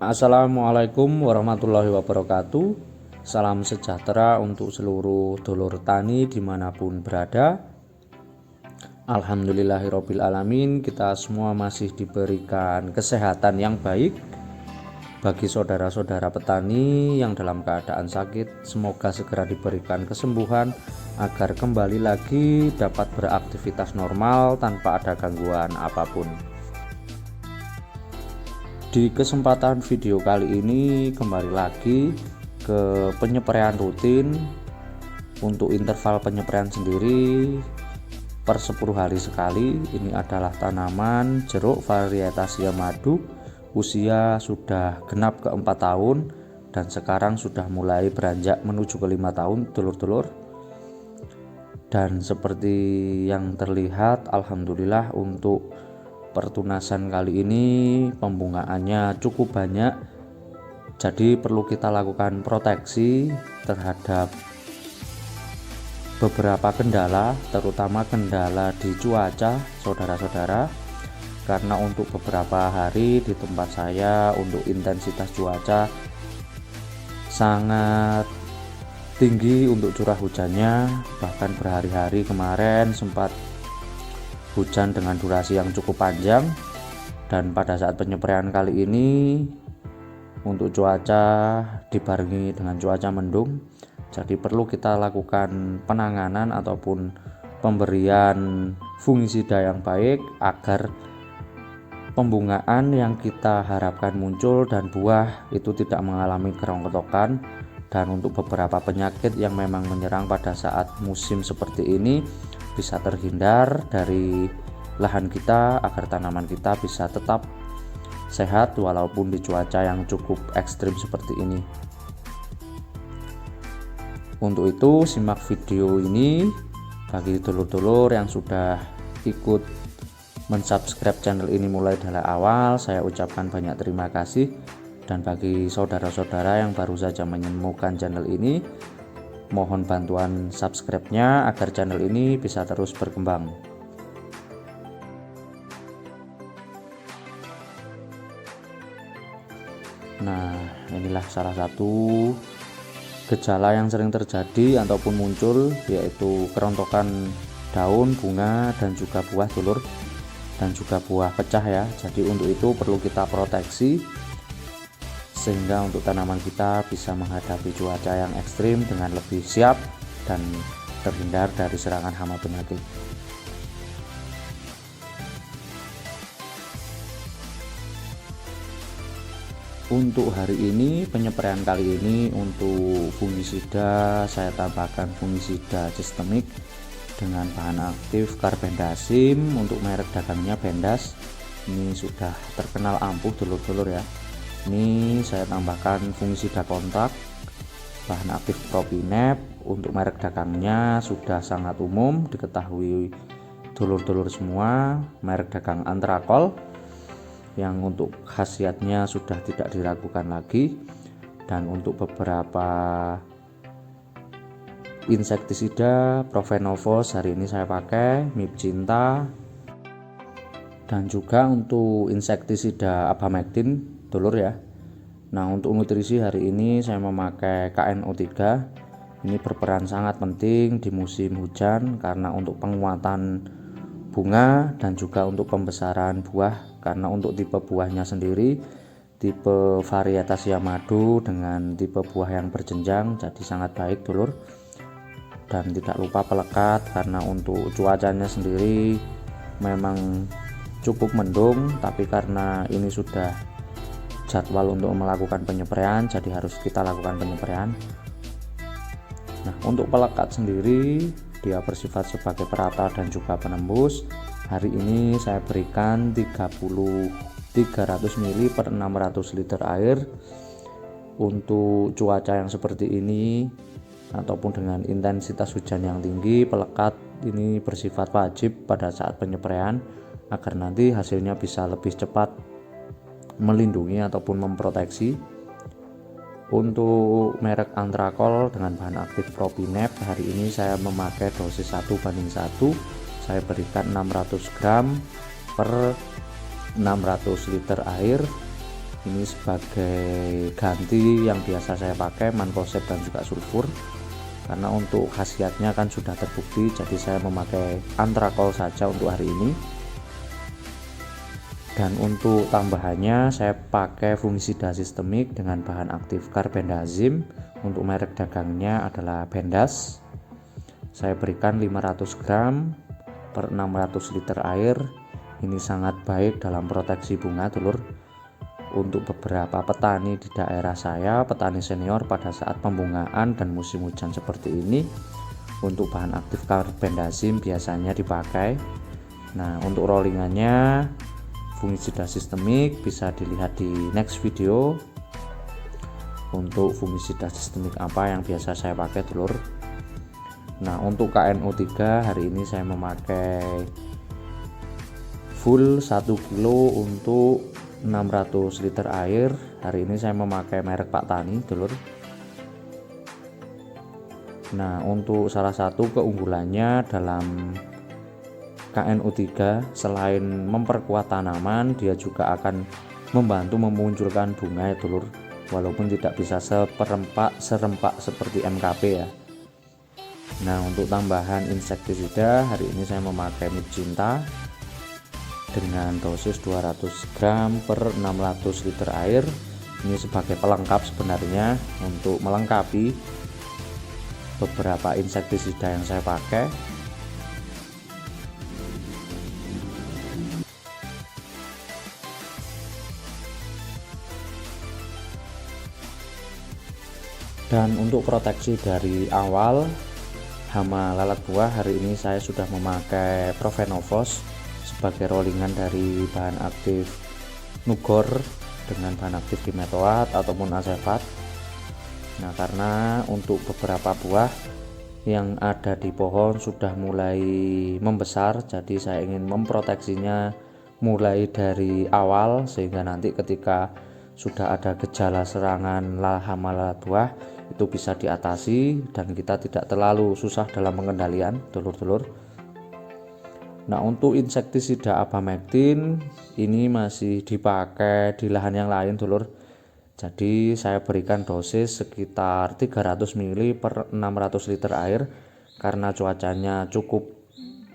Assalamualaikum warahmatullahi wabarakatuh. Salam sejahtera untuk seluruh dulur tani dimanapun berada. Alhamdulillahirabbil alamin, kita semua masih diberikan kesehatan yang baik. Bagi saudara-saudara petani yang dalam keadaan sakit, semoga segera diberikan kesembuhan agar kembali lagi dapat beraktivitas normal tanpa ada gangguan apapun. Di kesempatan video kali ini kembali lagi ke penyepreian rutin. Untuk interval penyepreian sendiri per 10 hari sekali. Ini adalah tanaman jeruk varietas Yamadu, usia sudah genap ke 4 tahun dan sekarang sudah mulai beranjak menuju ke 5 tahun dulur-dulur. Dan seperti yang terlihat, alhamdulillah untuk pertunasan kali ini pembungaannya cukup banyak, jadi perlu kita lakukan proteksi terhadap beberapa kendala, terutama kendala di cuaca saudara-saudara, karena untuk beberapa hari di tempat saya untuk intensitas cuaca sangat tinggi untuk curah hujannya, bahkan berhari-hari kemarin sempat hujan dengan durasi yang cukup panjang. Dan pada saat penyepreian kali ini untuk cuaca dibarengi dengan cuaca mendung, jadi perlu kita lakukan penanganan ataupun pemberian fungisida yang baik agar pembungaan yang kita harapkan muncul dan buah itu tidak mengalami kerongkotokan. Dan untuk beberapa penyakit yang memang menyerang pada saat musim seperti ini bisa terhindar dari lahan kita agar tanaman kita bisa tetap sehat walaupun di cuaca yang cukup ekstrim seperti ini. Untuk itu simak video ini. Bagi dulur-dulur yang sudah ikut mensubscribe channel ini mulai dari awal, saya ucapkan banyak terima kasih. Dan bagi saudara-saudara yang baru saja menemukan channel ini, mohon bantuan subscribe-nya agar channel ini bisa terus berkembang. Nah, inilah salah satu gejala yang sering terjadi ataupun muncul, yaitu kerontokan daun, bunga, dan juga buah dulur, dan juga buah pecah ya. Jadi untuk itu perlu kita proteksi sehingga untuk tanaman kita bisa menghadapi cuaca yang ekstrim dengan lebih siap dan terhindar dari serangan hama penyakit. Untuk hari ini penyepreian kali ini untuk fungisida saya tambahkan fungisida sistemik dengan bahan aktif carbendazim. Untuk merek dagangnya Bendas, ini sudah terkenal ampuh dulur-dulur ya. Ini saya tambahkan fungisida kontrak bahan aktif Propinep. Untuk merek dagangnya sudah sangat umum diketahui dulur-dulur semua, merek dagang Antrakol yang untuk khasiatnya sudah tidak diragukan lagi. Dan untuk beberapa insektisida Profenovos hari ini saya pakai Mipcinta, dan juga untuk insektisida Abamectin dulur ya. Nah, untuk nutrisi hari ini saya memakai KNO3. Ini berperan sangat penting di musim hujan karena untuk penguatan bunga dan juga untuk pembesaran buah. Karena untuk tipe buahnya sendiri tipe varietas Yamadu dengan tipe buah yang berjenjang, jadi sangat baik dulur. Dan tidak lupa pelekat, karena untuk cuacanya sendiri memang cukup mendung, tapi karena ini sudah jadwal untuk melakukan penyepreian, jadi harus kita lakukan penyepreian. Nah, untuk pelekat sendiri dia bersifat sebagai perata dan juga penembus. Hari ini saya berikan 300 ml per 600 liter air. Untuk cuaca yang seperti ini ataupun dengan intensitas hujan yang tinggi, pelekat ini bersifat wajib pada saat penyepreian agar nanti hasilnya bisa lebih cepat melindungi ataupun memproteksi. Untuk merek Antrakol dengan bahan aktif Propinep hari ini saya memakai dosis 1:1. Saya berikan 600 gram per 600 liter air. Ini sebagai ganti yang biasa saya pakai mancozeb dan juga sulfur, karena untuk khasiatnya kan sudah terbukti, jadi saya memakai antrakol saja untuk hari ini. Dan untuk tambahannya saya pakai fungisida sistemik dengan bahan aktif carbendazim. Untuk merek dagangnya adalah Bendas. Saya berikan 500 gram per 600 liter air. Ini sangat baik dalam proteksi bunga, dulur. Untuk beberapa petani di daerah saya, petani senior, pada saat pembungaan dan musim hujan seperti ini, untuk bahan aktif carbendazim biasanya dipakai. Nah, untuk rollingannya fungisida sistemik bisa dilihat di next video. Untuk fungisida sistemik apa yang biasa saya pakai, dulur. Nah, untuk KNO3 hari ini saya memakai full 1 kilo untuk 600 liter air. Hari ini saya memakai merek Pak Tani, dulur. Nah, untuk salah satu keunggulannya dalam KNO3, selain memperkuat tanaman, dia juga akan membantu memunculkan bunga, ya dulur. Walaupun tidak bisa serempak seperti MKP ya. Nah, untuk tambahan insektisida hari ini saya memakai Mipcinta dengan dosis 200 gram per 600 liter air. Ini sebagai pelengkap sebenarnya untuk melengkapi beberapa insektisida yang saya pakai. Dan untuk proteksi dari awal hama lalat buah, hari ini saya sudah memakai Profenovos sebagai rollingan dari bahan aktif Nugor dengan bahan aktif dimetoat ataupun asefat. Nah, karena untuk beberapa buah yang ada di pohon sudah mulai membesar, jadi saya ingin memproteksinya mulai dari awal, sehingga nanti ketika sudah ada gejala serangan hama lalat buah itu bisa diatasi dan kita tidak terlalu susah dalam pengendalian, dulur-dulur. Nah, untuk insektisida abamectin ini masih dipakai di lahan yang lain, dulur. Jadi saya berikan dosis sekitar 300 ml per 600 liter air karena cuacanya cukup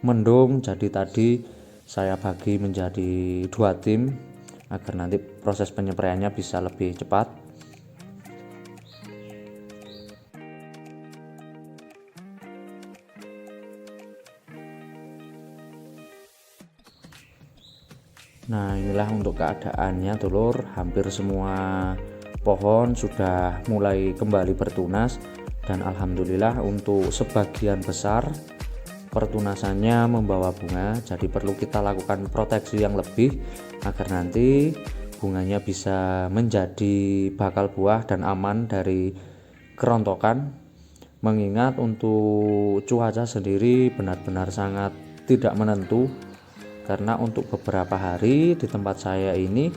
mendung. Jadi tadi saya bagi menjadi 2 tim agar nanti proses penyepraiannya bisa lebih cepat. Nah, inilah untuk keadaannya, dulur. Hampir semua pohon sudah mulai kembali bertunas, dan alhamdulillah untuk sebagian besar pertunasannya membawa bunga. Jadi perlu kita lakukan proteksi yang lebih agar nanti bunganya bisa menjadi bakal buah dan aman dari kerontokan. Mengingat untuk cuaca sendiri benar-benar sangat tidak menentu, karena untuk beberapa hari di tempat saya ini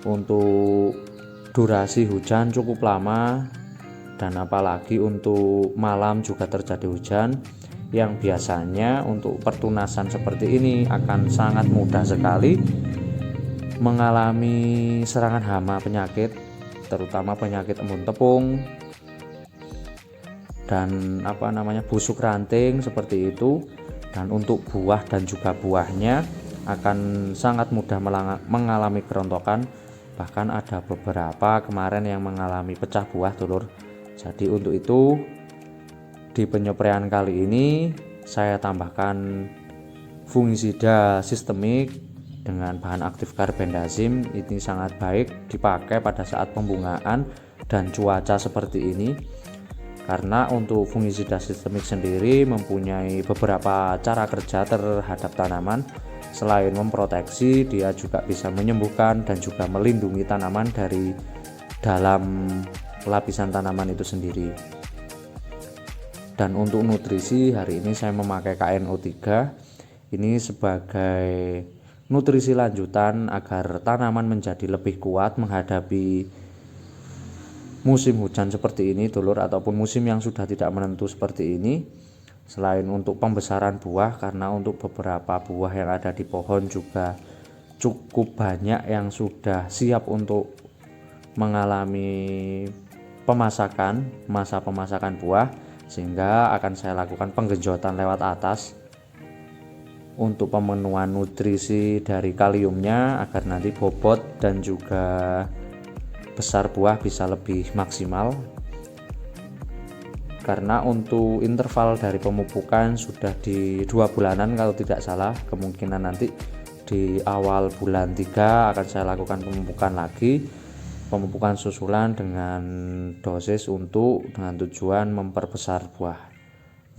untuk durasi hujan cukup lama, dan apalagi untuk malam juga terjadi hujan, yang biasanya untuk pertunasan seperti ini akan sangat mudah sekali mengalami serangan hama penyakit, terutama penyakit embun tepung dan busuk ranting seperti itu. Dan untuk buah dan juga buahnya akan sangat mudah mengalami kerontokan. Bahkan ada beberapa kemarin yang mengalami pecah buah, dulur. Jadi untuk itu di penyepraian kali ini saya tambahkan fungisida sistemik dengan bahan aktif carbendazim. Ini sangat baik dipakai pada saat pembungaan dan cuaca seperti ini, karena untuk fungisida sistemik sendiri mempunyai beberapa cara kerja terhadap tanaman. Selain memproteksi, dia juga bisa menyembuhkan dan juga melindungi tanaman dari dalam lapisan tanaman itu sendiri. Dan untuk nutrisi, hari ini saya memakai KNO3 ini sebagai nutrisi lanjutan agar tanaman menjadi lebih kuat menghadapi musim hujan seperti ini, dulur, ataupun musim yang sudah tidak menentu seperti ini. Selain untuk pembesaran buah, karena untuk beberapa buah yang ada di pohon juga cukup banyak yang sudah siap untuk mengalami masa pemasakan buah, sehingga akan saya lakukan penggenjotan lewat atas untuk pemenuhan nutrisi dari kaliumnya agar nanti bobot dan juga besar buah bisa lebih maksimal. Karena untuk interval dari pemupukan sudah di 2 bulanan kalau tidak salah, kemungkinan nanti di awal bulan 3 akan saya lakukan pemupukan susulan dengan dosis dengan tujuan memperbesar buah.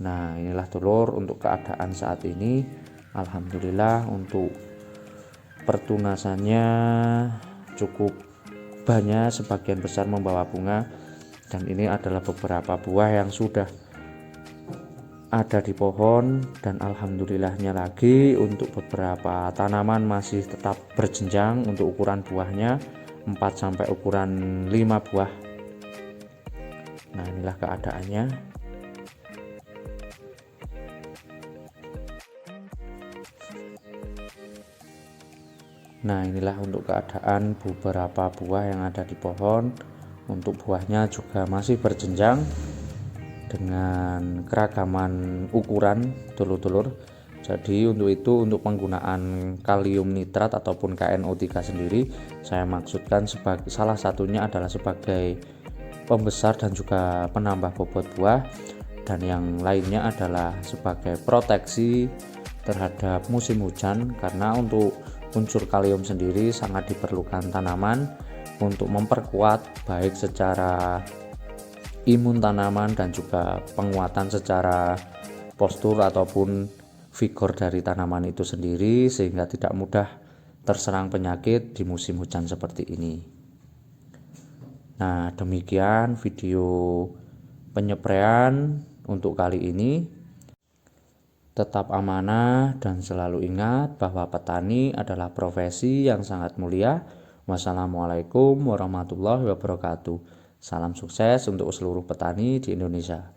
Nah, inilah dulur untuk keadaan saat ini. Alhamdulillah untuk pertunasannya cukup banyak, sebagian besar membawa bunga, dan ini adalah beberapa buah yang sudah ada di pohon. Dan alhamdulillahnya lagi untuk beberapa tanaman masih tetap berjenjang untuk ukuran buahnya 4 sampai ukuran 5 buah. Nah, inilah keadaannya. Nah, inilah untuk keadaan beberapa buah yang ada di pohon. Untuk buahnya juga masih berjenjang dengan keragaman ukuran, dulur-dulur. Jadi untuk penggunaan kalium nitrat ataupun KNO3 sendiri, saya maksudkan salah satunya adalah sebagai pembesar dan juga penambah bobot buah, dan yang lainnya adalah sebagai proteksi terhadap musim hujan. Karena untuk unsur kalium sendiri sangat diperlukan tanaman untuk memperkuat baik secara imun tanaman dan juga penguatan secara postur ataupun vigor dari tanaman itu sendiri, sehingga tidak mudah terserang penyakit di musim hujan seperti ini. Nah, demikian video penyepraian untuk kali ini. Tetap amanah dan selalu ingat bahwa petani adalah profesi yang sangat mulia. Wassalamualaikum warahmatullahi wabarakatuh. Salam sukses untuk seluruh petani di Indonesia.